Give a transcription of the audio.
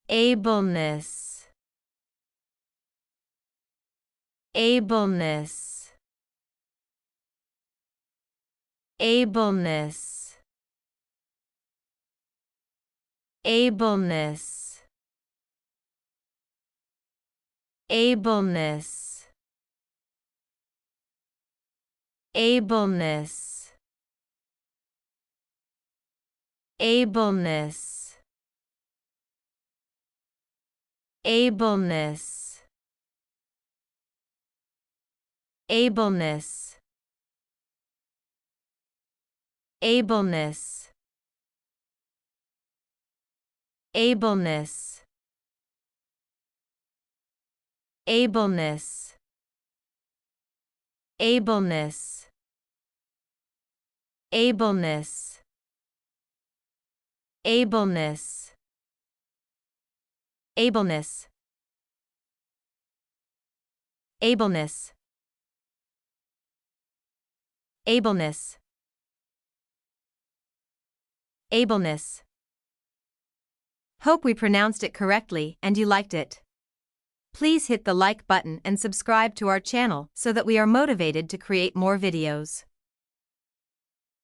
Ableness. Ableness. Ableness. Ableness. Ableness. Ableness. Ableness. Ableness. Ableness. Ableness. Ableness. Ableness. Ableness. Ableness. Ableness. Ableness. Ableness. Ableness. Ableness. Hope we pronounced it correctly and you liked it. Please hit the like button and subscribe to our channel so that we are motivated to create more videos.